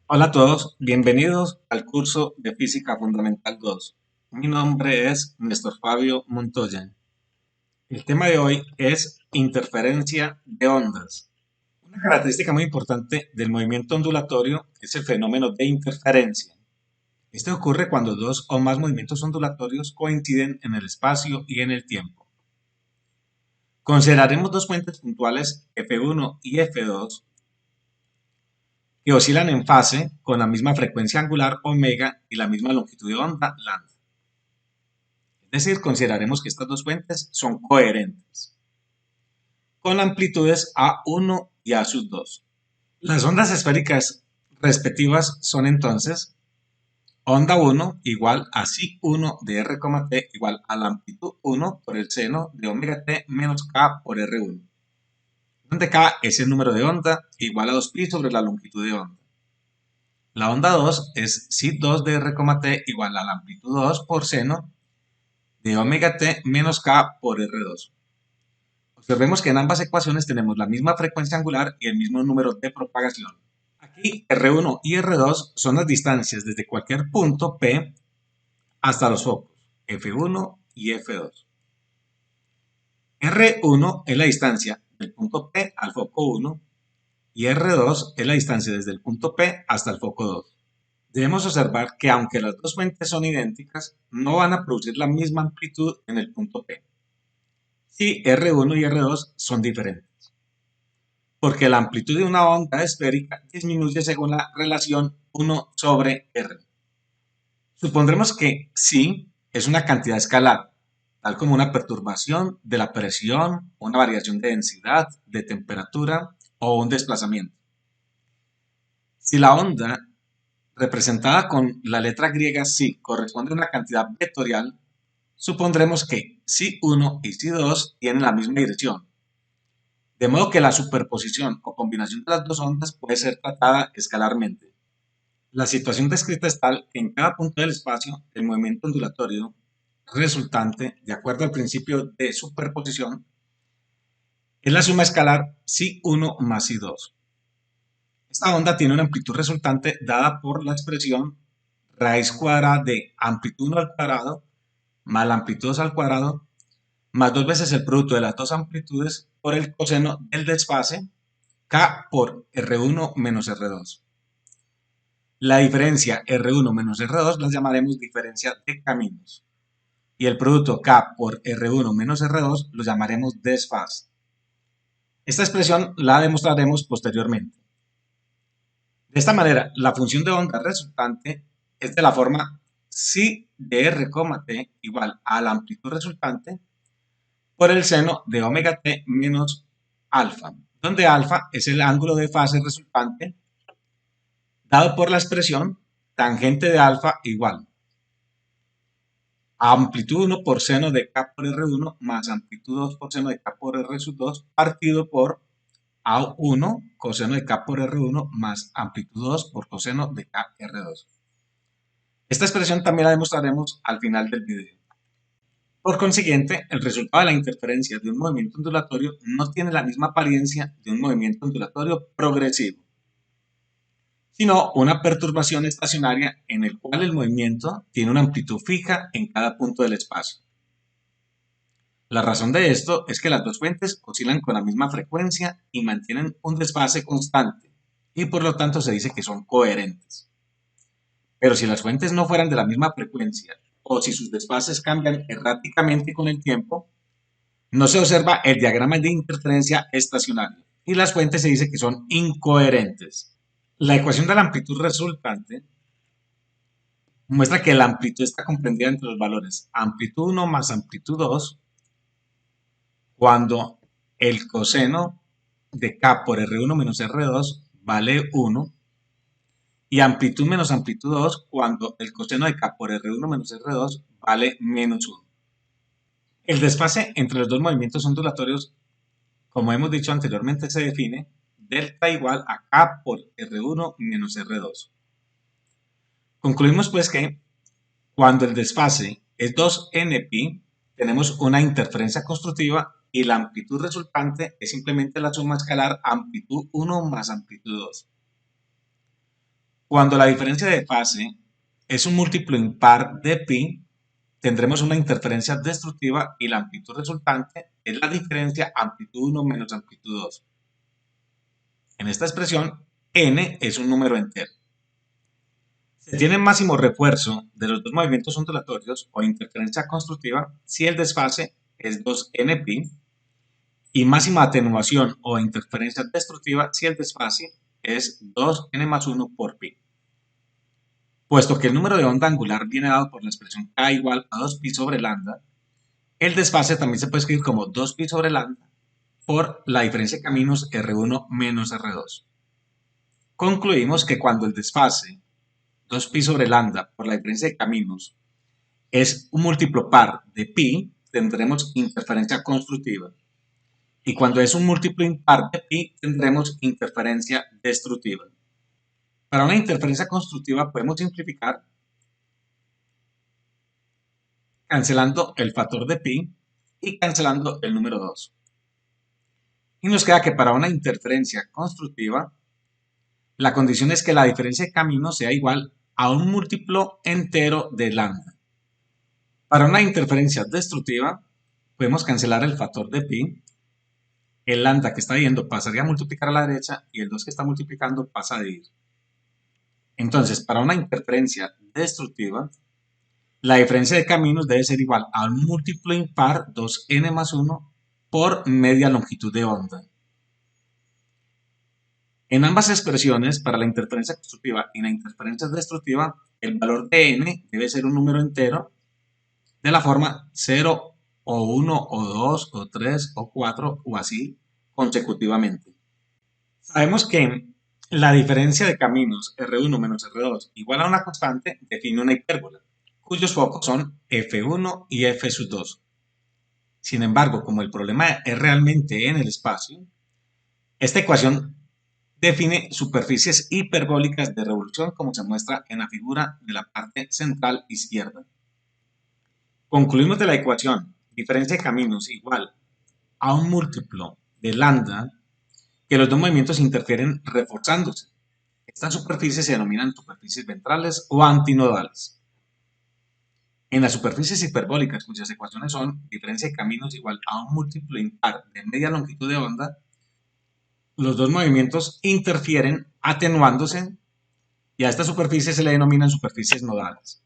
Hola a todos, bienvenidos al curso de Física Fundamental 2. Mi nombre es Néstor Fabio Montoya. El tema de hoy es interferencia de ondas. Una característica muy importante del movimiento ondulatorio es el fenómeno de interferencia. Este ocurre cuando dos o más movimientos ondulatorios coinciden en el espacio y en el tiempo. Consideraremos dos fuentes puntuales F1 y F2 que oscilan en fase con la misma frecuencia angular omega y la misma longitud de onda lambda. Es decir, consideraremos que estas dos fuentes son coherentes, con amplitudes A1 y A sub 2. Las ondas esféricas respectivas son entonces onda 1 igual a psi 1 de r, t igual a la amplitud 1 por el seno de omega t menos k por r1, donde k es el número de onda igual a 2pi sobre la longitud de onda. La onda 2 es psi 2 de r, t igual a la amplitud 2 por seno de omega t menos k por r2. Observemos que en ambas ecuaciones tenemos la misma frecuencia angular y el mismo número de propagación. Aquí R1 y R2 son las distancias desde cualquier punto P hasta los focos F1 y F2. R1 es la distancia del punto P al foco 1 y R2 es la distancia desde el punto P hasta el foco 2. Debemos observar que aunque las dos fuentes son idénticas, no van a producir la misma amplitud en el punto P. Si R1 y R2 son diferentes, porque la amplitud de una onda esférica disminuye según la relación 1 sobre R. Supondremos que psi es una cantidad escalar, tal como una perturbación de la presión, una variación de densidad, de temperatura o un desplazamiento. Si la onda representada con la letra griega psi corresponde a una cantidad vectorial, supondremos que psi1 y psi2 tienen la misma dirección, de modo que la superposición o combinación de las dos ondas puede ser tratada escalarmente. La situación descrita es tal que en cada punto del espacio el movimiento ondulatorio resultante, de acuerdo al principio de superposición, es la suma escalar psi1 más psi2. Esta onda tiene una amplitud resultante dada por la expresión raíz cuadrada de amplitud 1 al cuadrado más la amplitud 2 al cuadrado más dos veces el producto de las dos amplitudes por el coseno del desfase K por R1 menos R2. La diferencia R1 menos R2 la llamaremos diferencia de caminos y el producto K por R1 menos R2 lo llamaremos desfase. Esta expresión la demostraremos posteriormente. De esta manera, la función de onda resultante es de la forma psi de r, t igual a la amplitud resultante por el seno de omega t menos alfa, donde alfa es el ángulo de fase resultante dado por la expresión tangente de alfa igual a amplitud 1 por seno de k por r1 más amplitud 2 por seno de k por r sub 2 partido por A1 coseno de k por r1 más amplitud 2 por coseno de k r2. Esta expresión también la demostraremos al final del video. Por consiguiente, el resultado de la interferencia de un movimiento ondulatorio no tiene la misma apariencia de un movimiento ondulatorio progresivo, sino una perturbación estacionaria en el cual el movimiento tiene una amplitud fija en cada punto del espacio. La razón de esto es que las dos fuentes oscilan con la misma frecuencia y mantienen un desfase constante, y por lo tanto se dice que son coherentes. Pero si las fuentes no fueran de la misma frecuencia, o si sus desfases cambian erráticamente con el tiempo, no se observa el diagrama de interferencia estacionaria, y las fuentes se dice que son incoherentes. La ecuación de la amplitud resultante muestra que la amplitud está comprendida entre los valores amplitud 1 más amplitud 2, cuando el coseno de k por R1 menos R2 vale 1 y amplitud menos amplitud 2 cuando el coseno de k por R1 menos R2 vale menos 1. El desfase entre los dos movimientos ondulatorios, como hemos dicho anteriormente, se define delta igual a k por R1 menos R2. Concluimos pues que cuando el desfase es 2nπ, tenemos una interferencia constructiva y la amplitud resultante es simplemente la suma escalar amplitud 1 más amplitud 2. Cuando la diferencia de fase es un múltiplo impar de pi, tendremos una interferencia destructiva y la amplitud resultante es la diferencia amplitud 1 menos amplitud 2. En esta expresión, n es un número entero. Se tiene máximo refuerzo de los dos movimientos ondulatorios o interferencia constructiva si el desfase es 2nπ y máxima atenuación o interferencia destructiva si el desfase es 2n más 1 por pi. Puesto que el número de onda angular viene dado por la expresión k igual a 2pi sobre lambda, el desfase también se puede escribir como 2pi sobre lambda por la diferencia de caminos R1 menos R2. Concluimos que cuando el desfase 2pi sobre lambda por la diferencia de caminos es un múltiplo par de pi, tendremos interferencia constructiva. Y cuando es un múltiplo impar de pi, tendremos interferencia destructiva. Para una interferencia constructiva podemos simplificar cancelando el factor de pi y cancelando el número 2. Y nos queda que para una interferencia constructiva, la condición es que la diferencia de caminos sea igual a un múltiplo entero de lambda. Para una interferencia destructiva, podemos cancelar el factor de pi, el lambda que está yendo pasaría a multiplicar a la derecha y el 2 que está multiplicando pasa a dividir. Entonces, para una interferencia destructiva, la diferencia de caminos debe ser igual a un múltiplo impar 2n más 1 por media longitud de onda. En ambas expresiones, para la interferencia constructiva y la interferencia destructiva, el valor de n debe ser un número entero de la forma 0 o 1 o 2 o 3 o 4 o así consecutivamente. Sabemos que la diferencia de caminos R1 menos R2 igual a una constante define una hipérbola, cuyos focos son F1 y F2. Sin embargo, como el problema es realmente en el espacio, esta ecuación define superficies hiperbólicas de revolución como se muestra en la figura de la parte central izquierda. Concluimos de la ecuación diferencia de caminos igual a un múltiplo de lambda que los dos movimientos interfieren reforzándose. Estas superficies se denominan superficies ventrales o antinodales. En las superficies hiperbólicas, cuyas ecuaciones son diferencia de caminos igual a un múltiplo impar de media longitud de onda, los dos movimientos interfieren atenuándose y a estas superficies se le denominan superficies nodales.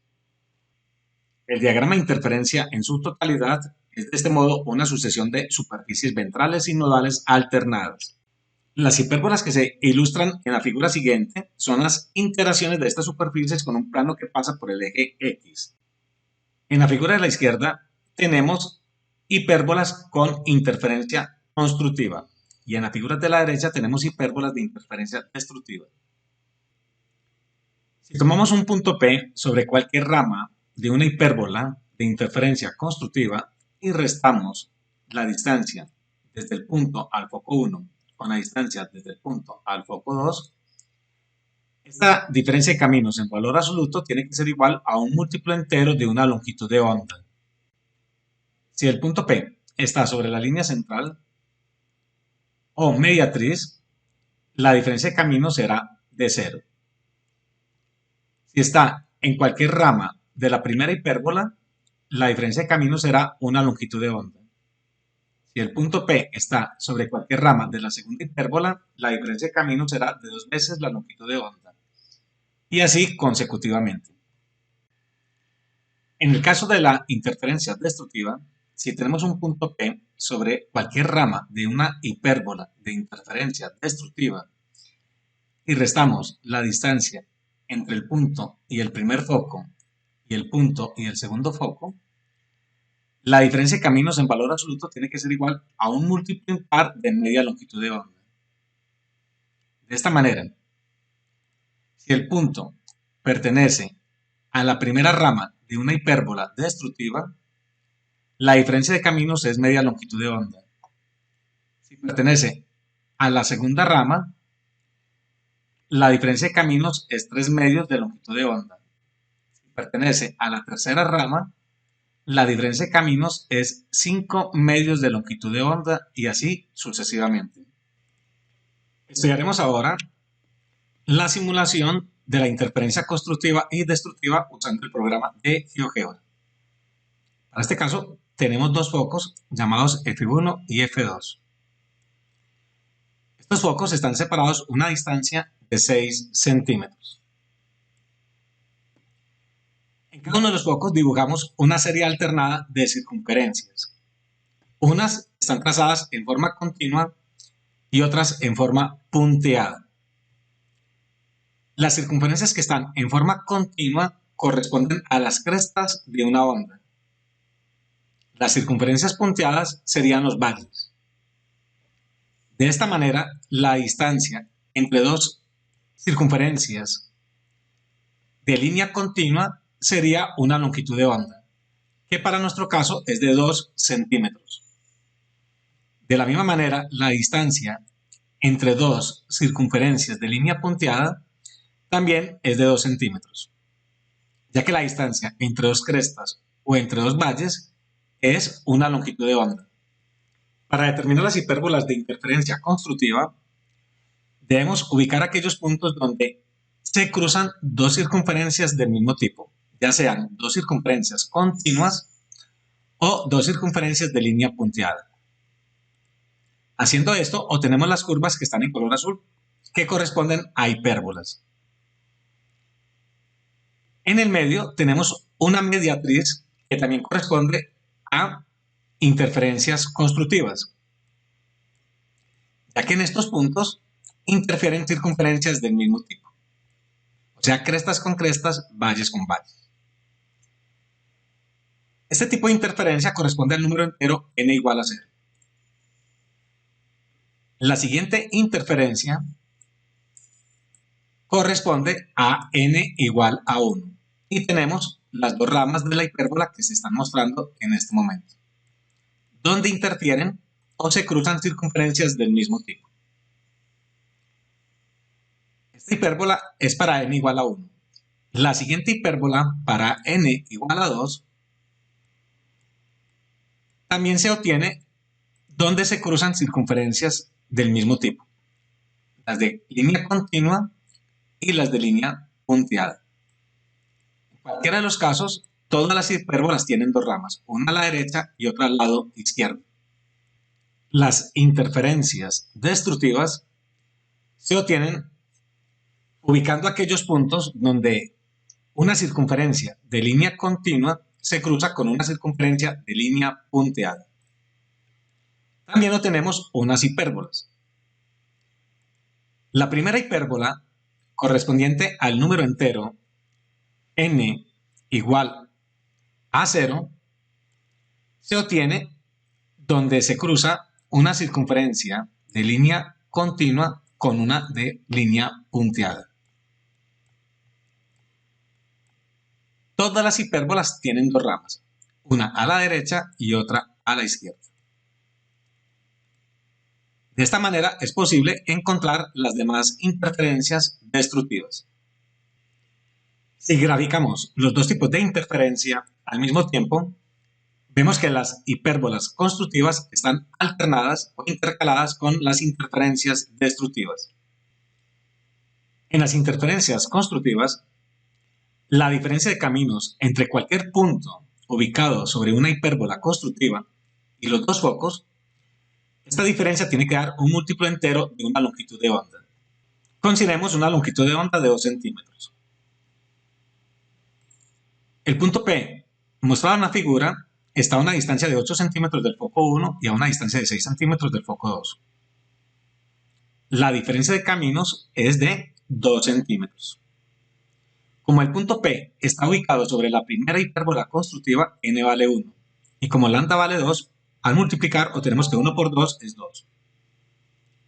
El diagrama de interferencia en su totalidad es de este modo una sucesión de superficies ventrales y nodales alternadas. Las hipérbolas que se ilustran en la figura siguiente son las interacciones de estas superficies con un plano que pasa por el eje X. En la figura de la izquierda tenemos hipérbolas con interferencia constructiva y en la figura de la derecha tenemos hipérbolas de interferencia destructiva. Si tomamos un punto P sobre cualquier rama de una hipérbola de interferencia constructiva y restamos la distancia desde el punto al foco 1 con la distancia desde el punto al foco 2, esta diferencia de caminos en valor absoluto tiene que ser igual a un múltiplo entero de una longitud de onda. Si el punto P está sobre la línea central o mediatriz, la diferencia de caminos será de 0. Si está en cualquier rama de la primera hipérbola, la diferencia de caminos será una longitud de onda. Si el punto P está sobre cualquier rama de la segunda hipérbola, la diferencia de caminos será de 2 veces la longitud de onda. Y así consecutivamente. En el caso de la interferencia destructiva, si tenemos un punto P sobre cualquier rama de una hipérbola de interferencia destructiva y restamos la distancia entre el punto y el primer foco y el punto y el segundo foco, la diferencia de caminos en valor absoluto tiene que ser igual a un múltiplo impar de media longitud de onda. De esta manera, si el punto pertenece a la primera rama de una hipérbola destructiva, la diferencia de caminos es media longitud de onda. Si pertenece a la segunda rama, la diferencia de caminos es 3 medios de longitud de onda. Si pertenece a la tercera rama, la diferencia de caminos es 5 medios de longitud de onda y así sucesivamente. Estudiaremos ahora la simulación de la interferencia constructiva y destructiva usando el programa de GeoGebra. Para este caso, tenemos dos focos llamados F1 y F2. Estos focos están separados a una distancia de 6 centímetros. En cada uno de los focos dibujamos una serie alternada de circunferencias. Unas están trazadas en forma continua y otras en forma punteada. Las circunferencias que están en forma continua corresponden a las crestas de una onda. Las circunferencias punteadas serían los valles. De esta manera, la distancia entre dos circunferencias de línea continua sería una longitud de onda, que para nuestro caso es de 2 centímetros. De la misma manera, la distancia entre dos circunferencias de línea punteada también es de 2 centímetros, ya que la distancia entre dos crestas o entre dos valles es una longitud de onda. Para determinar las hipérbolas de interferencia constructiva, debemos ubicar aquellos puntos donde se cruzan dos circunferencias del mismo tipo, ya sean dos circunferencias continuas o dos circunferencias de línea punteada. Haciendo esto, obtenemos las curvas que están en color azul, que corresponden a hipérbolas. En el medio tenemos una mediatriz que también corresponde a interferencias constructivas, ya que en estos puntos interfieren circunferencias del mismo tipo, o sea, crestas con crestas, valles con valles. Este tipo de interferencia corresponde al número entero n igual a 0. La siguiente interferencia corresponde a n igual a 1 y tenemos las dos ramas de la hipérbola que se están mostrando en este momento, donde interfieren o se cruzan circunferencias del mismo tipo. Esta hipérbola es para n igual a 1. La siguiente hipérbola para n igual a 2 también se obtiene donde se cruzan circunferencias del mismo tipo, las de línea continua y las de línea punteada. En cualquiera de los casos, todas las hipérbolas tienen dos ramas, una a la derecha y otra al lado izquierdo. Las interferencias destructivas se obtienen ubicando aquellos puntos donde una circunferencia de línea continua se cruza con una circunferencia de línea punteada. También obtenemos unas hipérbolas. La primera hipérbola, correspondiente al número entero n igual a 0, se obtiene donde se cruza una circunferencia de línea continua con una de línea punteada. Todas las hipérbolas tienen dos ramas, una a la derecha y otra a la izquierda. De esta manera es posible encontrar las demás interferencias destructivas. Si graficamos los dos tipos de interferencia al mismo tiempo, vemos que las hipérbolas constructivas están alternadas o intercaladas con las interferencias destructivas. En las interferencias constructivas, la diferencia de caminos entre cualquier punto ubicado sobre una hipérbola constructiva y los dos focos, esta diferencia tiene que dar un múltiplo entero de una longitud de onda. Consideremos una longitud de onda de 2 centímetros. El punto P, mostrado en la figura, está a una distancia de 8 centímetros del foco 1 y a una distancia de 6 centímetros del foco 2. La diferencia de caminos es de 2 centímetros. Como el punto P está ubicado sobre la primera hipérbola constructiva, n vale 1. Y como lambda vale 2, al multiplicar obtenemos que 1 por 2 es 2.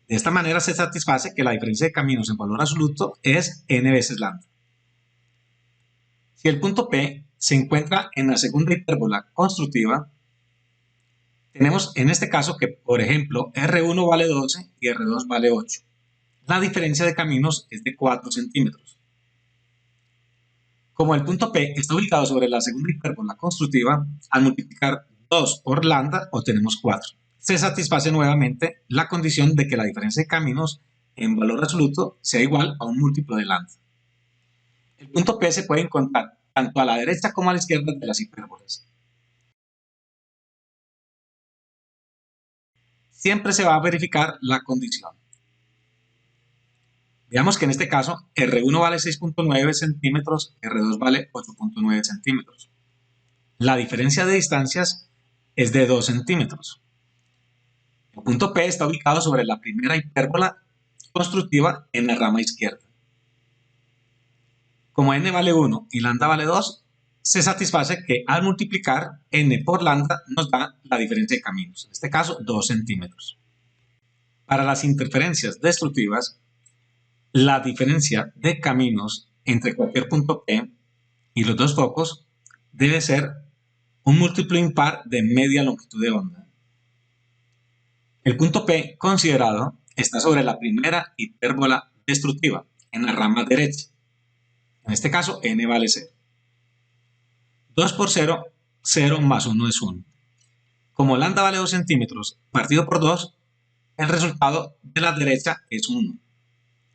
De esta manera se satisface que la diferencia de caminos en valor absoluto es n veces lambda. Si el punto P se encuentra en la segunda hipérbola constructiva, tenemos en este caso que, por ejemplo, R1 vale 12 y R2 vale 8. La diferencia de caminos es de 4 centímetros. Como el punto P está ubicado sobre la segunda hipérbola constructiva, al multiplicar 2 por lambda obtenemos 4. Se satisface nuevamente la condición de que la diferencia de caminos en valor absoluto sea igual a un múltiplo de lambda. El punto P se puede encontrar tanto a la derecha como a la izquierda de las hipérbolas. Siempre se va a verificar la condición. Veamos que en este caso R1 vale 6.9 centímetros, R2 vale 8.9 centímetros. La diferencia de distancias es de 2 centímetros. El punto P está ubicado sobre la primera hipérbola constructiva en la rama izquierda. Como n vale 1 y lambda vale 2, se satisface que al multiplicar n por lambda nos da la diferencia de caminos, en este caso 2 centímetros. Para las interferencias destructivas, la diferencia de caminos entre cualquier punto P y los dos focos debe ser un múltiplo impar de media longitud de onda. El punto P considerado está sobre la primera hipérbola destructiva, en la rama derecha. En este caso, n vale 0. 2 por 0, 0 más 1 es 1. Como lambda vale 2 centímetros partido por 2, el resultado de la derecha es 1.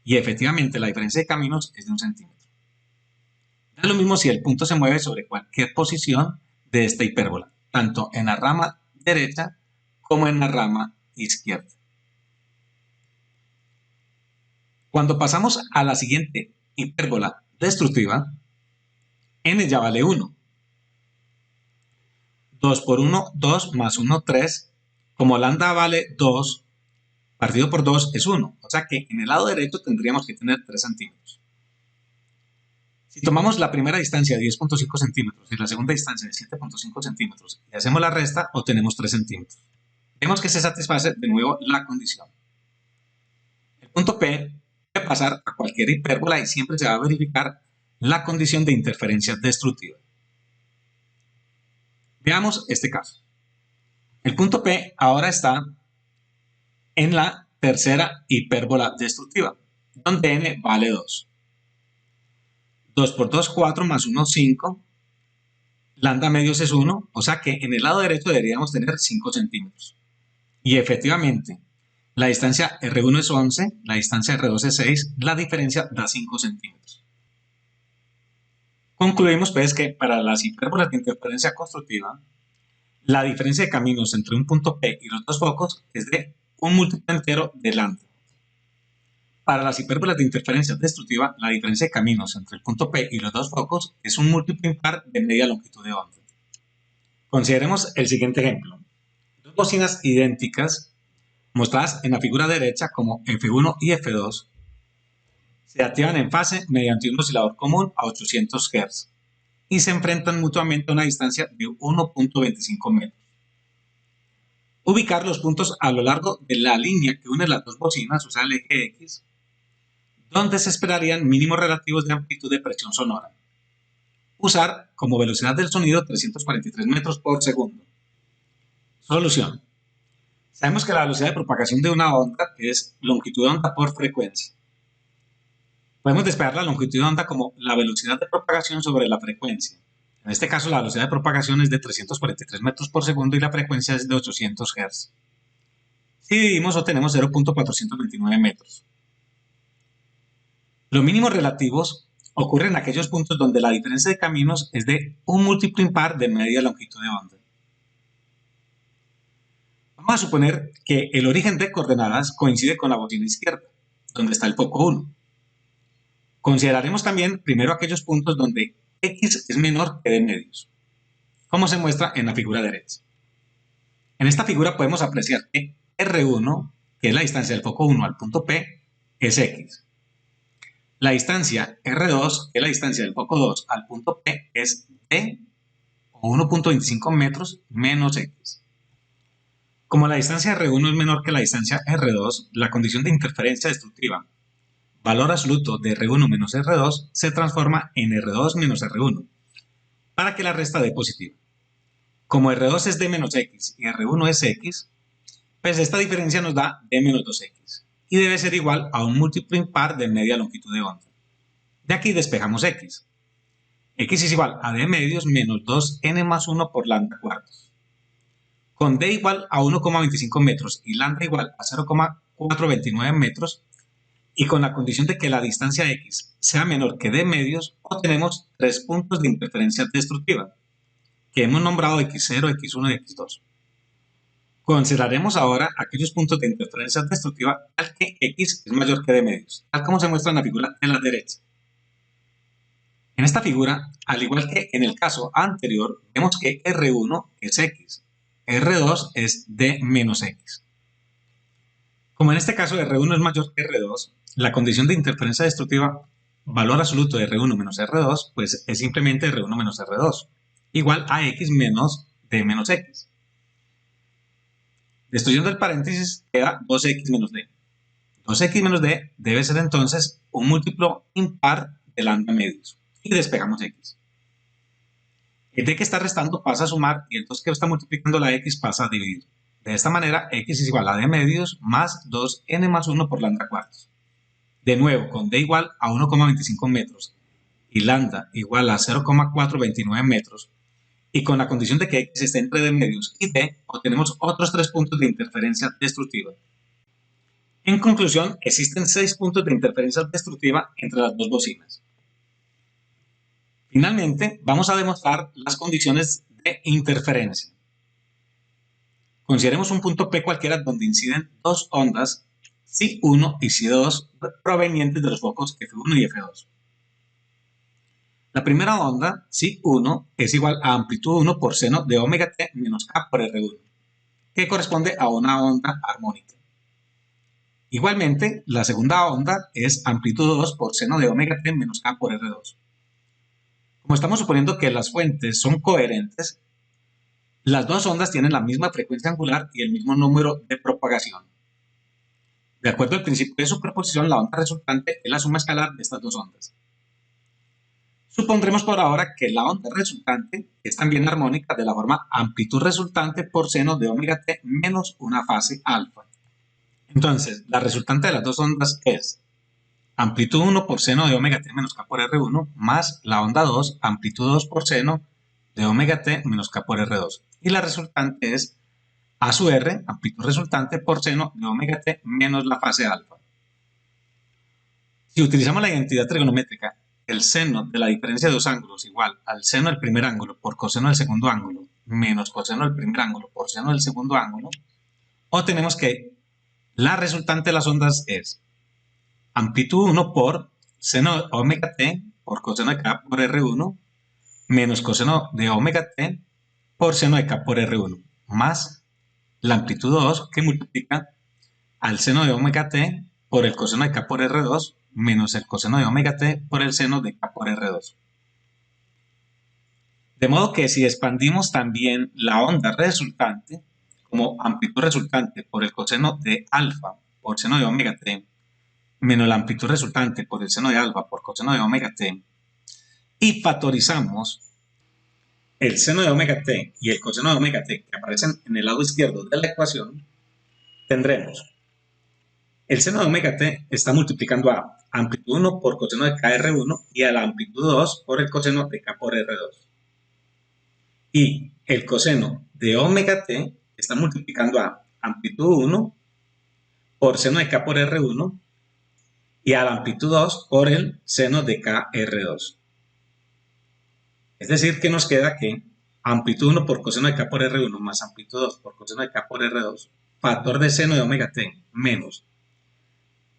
Y efectivamente la diferencia de caminos es de 1 centímetro. Da lo mismo si el punto se mueve sobre cualquier posición de esta hipérbola, tanto en la rama derecha como en la rama izquierda. Cuando pasamos a la siguiente hipérbola destructiva, n ya vale 1. 2 por 1, 2 más 1, 3. Como lambda vale 2, partido por 2 es 1. O sea que en el lado derecho tendríamos que tener 3 centímetros. Si tomamos la primera distancia de 10.5 centímetros y la segunda distancia de 7.5 centímetros y hacemos la resta, obtenemos 3 centímetros. Vemos que se satisface de nuevo la condición. El punto P puede pasar a cualquier hipérbola y siempre se va a verificar la condición de interferencia destructiva. Veamos este caso. El punto P ahora está en la tercera hipérbola destructiva, donde n vale 2. 2 por 2, 4 más 1, 5. Lambda medios es 1, o sea que en el lado derecho deberíamos tener 5 centímetros. Y efectivamente, la distancia R1 es 11, la distancia R2 es 6, la diferencia da 5 centímetros. Concluimos pues que para las hipérbolas de interferencia constructiva, la diferencia de caminos entre un punto P y los dos focos es de un múltiplo entero de lambda. Para las hipérbolas de interferencia destructiva, la diferencia de caminos entre el punto P y los dos focos es un múltiplo impar de media longitud de onda. Consideremos el siguiente ejemplo. Dos bocinas idénticas, mostradas en la figura derecha como F1 y F2, se activan en fase mediante un oscilador común a 800 Hz y se enfrentan mutuamente a una distancia de 1.25 metros. Ubicar los puntos a lo largo de la línea que une las dos bocinas, o sea el eje X, donde se esperarían mínimos relativos de amplitud de presión sonora. Usar como velocidad del sonido 343 metros por segundo. Solución. Sabemos que la velocidad de propagación de una onda es longitud de onda por frecuencia. Podemos despejar la longitud de onda como la velocidad de propagación sobre la frecuencia. En este caso, la velocidad de propagación es de 343 metros por segundo y la frecuencia es de 800 Hz. Si dividimos, obtenemos 0.429 metros. Los mínimos relativos ocurren en aquellos puntos donde la diferencia de caminos es de un múltiplo impar de media longitud de onda. Vamos a suponer que el origen de coordenadas coincide con la bocina izquierda, donde está el foco 1. Consideraremos también primero aquellos puntos donde X es menor que D medios, como se muestra en la figura derecha. En esta figura podemos apreciar que R1, que es la distancia del foco 1 al punto P, es X. La distancia R2, que es la distancia del foco 2 al punto P, es D, o 1.25 metros, menos X. Como la distancia R1 es menor que la distancia R2, la condición de interferencia destructiva, valor absoluto de R1 menos R2, se transforma en R2 menos R1, para que la resta dé positiva. Como R2 es D menos X y R1 es X, pues esta diferencia nos da D menos 2X, y debe ser igual a un múltiplo impar de media longitud de onda. De aquí despejamos X. X es igual a D medios menos 2n más 1 por lambda cuartos. Con D igual a 1,25 metros y lambda igual a 0,429 metros, y con la condición de que la distancia x sea menor que d medios, obtenemos tres puntos de interferencia destructiva, que hemos nombrado x0, x1 y x2. Consideraremos ahora aquellos puntos de interferencia destructiva al que x es mayor que d medios, tal como se muestra en la figura de la derecha. En esta figura, al igual que en el caso anterior, vemos que R1 es x, R2 es d menos x. Como en este caso R1 es mayor que R2, la condición de interferencia destructiva, valor absoluto de R1 menos R2, pues es simplemente R1 menos R2, igual a x menos d menos x. Destruyendo el paréntesis queda 2x menos d. 2x menos d debe ser entonces un múltiplo impar de lambda medios. Y despegamos x. El d que está restando pasa a sumar y el 2 que está multiplicando la x pasa a dividir. De esta manera, x es igual a d medios más 2n más 1 por lambda cuartos. De nuevo, con d igual a 1,25 metros y lambda igual a 0,429 metros, y con la condición de que x esté entre d medios y d, obtenemos otros 3 puntos de interferencia destructiva. En conclusión, existen 6 puntos de interferencia destructiva entre las dos bocinas. Finalmente, vamos a demostrar las condiciones de interferencia. Consideremos un punto P cualquiera donde inciden dos ondas Φ1 y Φ2 provenientes de los focos F1 y F2. La primera onda, Φ1, es igual a amplitud 1 por seno de omega t menos k por R1, que corresponde a una onda armónica. Igualmente, la segunda onda es amplitud 2 por seno de omega t menos k por R2. Como estamos suponiendo que las fuentes son coherentes, las dos ondas tienen la misma frecuencia angular y el mismo número de propagación. De acuerdo al principio de superposición, la onda resultante es la suma escalar de estas dos ondas. Supondremos por ahora que la onda resultante es también armónica de la forma amplitud resultante por seno de omega t menos una fase alfa. Entonces, la resultante de las dos ondas es amplitud 1 por seno de omega t menos k por R1 más la onda 2, amplitud 2 por seno de omega t menos k por R2. Y la resultante es A sub R, amplitud resultante por seno de omega t menos la fase alfa. Si utilizamos la identidad trigonométrica, el seno de la diferencia de dos ángulos igual al seno del primer ángulo por coseno del segundo ángulo menos coseno del primer ángulo por seno del segundo ángulo, obtenemos que la resultante de las ondas es amplitud 1 por seno de omega t por coseno de k por R1 menos coseno de omega t por seno de k por R1 más la amplitud 2 que multiplica al seno de omega t por el coseno de k por R2 menos el coseno de omega t por el seno de k por R2. De modo que si expandimos también la onda resultante como amplitud resultante por el coseno de alfa por seno de omega t menos la amplitud resultante por el seno de alfa por coseno de omega t y factorizamos el seno de omega t y el coseno de omega t que aparecen en el lado izquierdo de la ecuación, tendremos el seno de omega t está multiplicando a amplitud 1 por coseno de kr1 y a la amplitud 2 por el coseno de k por r2. Y el coseno de omega t está multiplicando a amplitud 1 por seno de k por r1 y a la amplitud 2 por el seno de kr2. Es decir, que nos queda que amplitud 1 por coseno de k por R1 más amplitud 2 por coseno de k por R2, factor de seno de omega t menos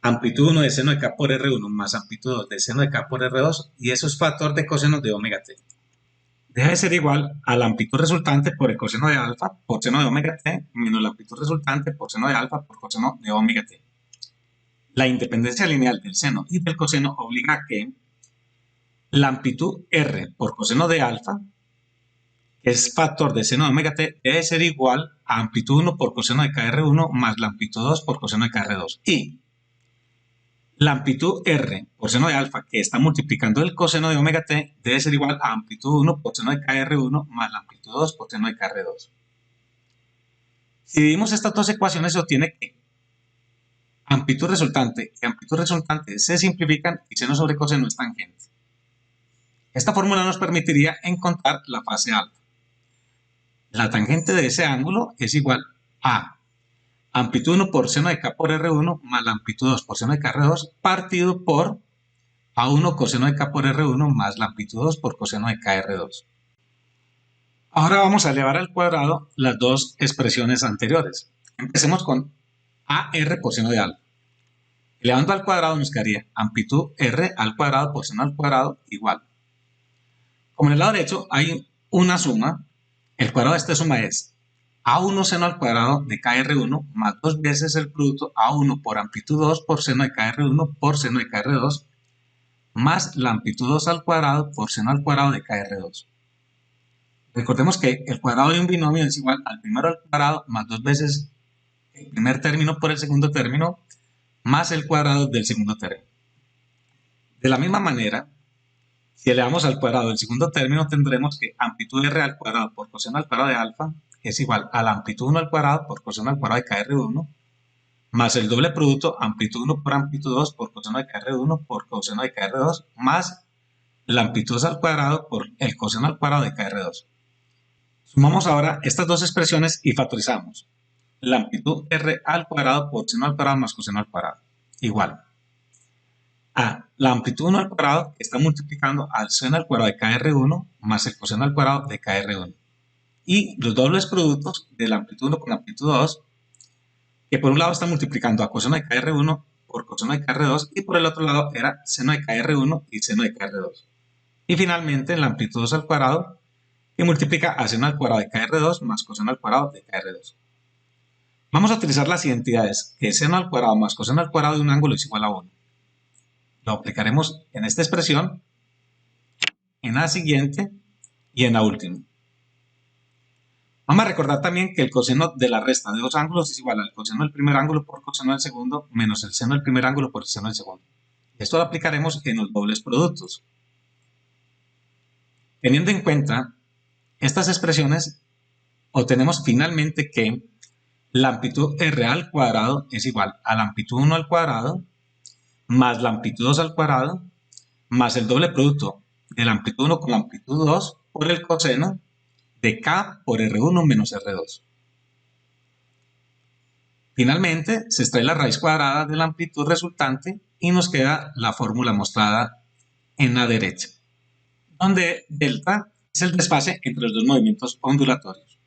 amplitud 1 de seno de k por R1 más amplitud 2 de seno de k por R2, y eso es factor de coseno de omega t. Debe ser igual a la amplitud resultante por el coseno de alfa por seno de omega t menos la amplitud resultante por seno de alfa por coseno de omega t. La independencia lineal del seno y del coseno obliga a que la amplitud R por coseno de alfa, que es factor de seno de omega t, debe ser igual a amplitud 1 por coseno de kr1 más la amplitud 2 por coseno de kr2. Y la amplitud R por seno de alfa, que está multiplicando el coseno de omega t, debe ser igual a amplitud 1 por seno de kr1 más la amplitud 2 por seno de kr2. Si dividimos estas dos ecuaciones, se obtiene que amplitud resultante y amplitud resultante se simplifican y seno sobre coseno es tangente. Esta fórmula nos permitiría encontrar la fase alfa. La tangente de ese ángulo es igual a amplitud 1 por seno de k por R1 más la amplitud 2 por seno de k R2 partido por A1 coseno de k por R1 más la amplitud 2 por coseno de k R2. Ahora vamos a elevar al cuadrado las dos expresiones anteriores. Empecemos con AR por seno de alfa. Elevando al cuadrado nos quedaría amplitud R al cuadrado por seno al cuadrado igual. Como en el lado derecho hay una suma, el cuadrado de esta suma es A1 seno al cuadrado de KR1 más 2 veces el producto A1 por amplitud 2 por seno de KR1 por seno de KR2 más la amplitud 2 al cuadrado por seno al cuadrado de KR2. Recordemos que el cuadrado de un binomio es igual al primero al cuadrado más 2 veces el primer término por el segundo término más el cuadrado del segundo término. De la misma manera, si elevamos al cuadrado el segundo término, tendremos que amplitud R al cuadrado por coseno al cuadrado de alfa es igual a la amplitud 1 al cuadrado por coseno al cuadrado de KR1 más el doble producto amplitud 1 por amplitud 2 por coseno de KR1 por coseno de KR2 más la amplitud al cuadrado por el coseno al cuadrado de KR2. Sumamos ahora estas dos expresiones y factorizamos. La amplitud R al cuadrado por seno al cuadrado más coseno al cuadrado igual a la amplitud 1 al cuadrado que está multiplicando al seno al cuadrado de KR1 más el coseno al cuadrado de KR1 y los dobles productos de la amplitud 1 con la amplitud 2 que por un lado está multiplicando a coseno de KR1 por coseno de KR2 y por el otro lado era seno de KR1 y seno de KR2. Y finalmente la amplitud 2 al cuadrado que multiplica a seno al cuadrado de KR2 más coseno al cuadrado de KR2. Vamos a utilizar las identidades que seno al cuadrado más coseno al cuadrado de un ángulo es igual a 1. Lo aplicaremos en esta expresión, en la siguiente y en la última. Vamos a recordar también que el coseno de la resta de dos ángulos es igual al coseno del primer ángulo por coseno del segundo menos el seno del primer ángulo por el seno del segundo. Esto lo aplicaremos en los dobles productos. Teniendo en cuenta estas expresiones, obtenemos finalmente que la amplitud R al cuadrado es igual a la amplitud 1 al cuadrado más la amplitud 2 al cuadrado más el doble producto de la amplitud 1 con la amplitud 2 por el coseno de K por R1 menos R2. Finalmente, se extrae la raíz cuadrada de la amplitud resultante y nos queda la fórmula mostrada en la derecha, donde delta es el desfase entre los dos movimientos ondulatorios.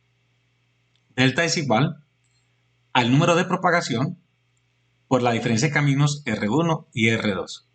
Delta es igual al número de propagación por la diferencia de caminos R1 y R2.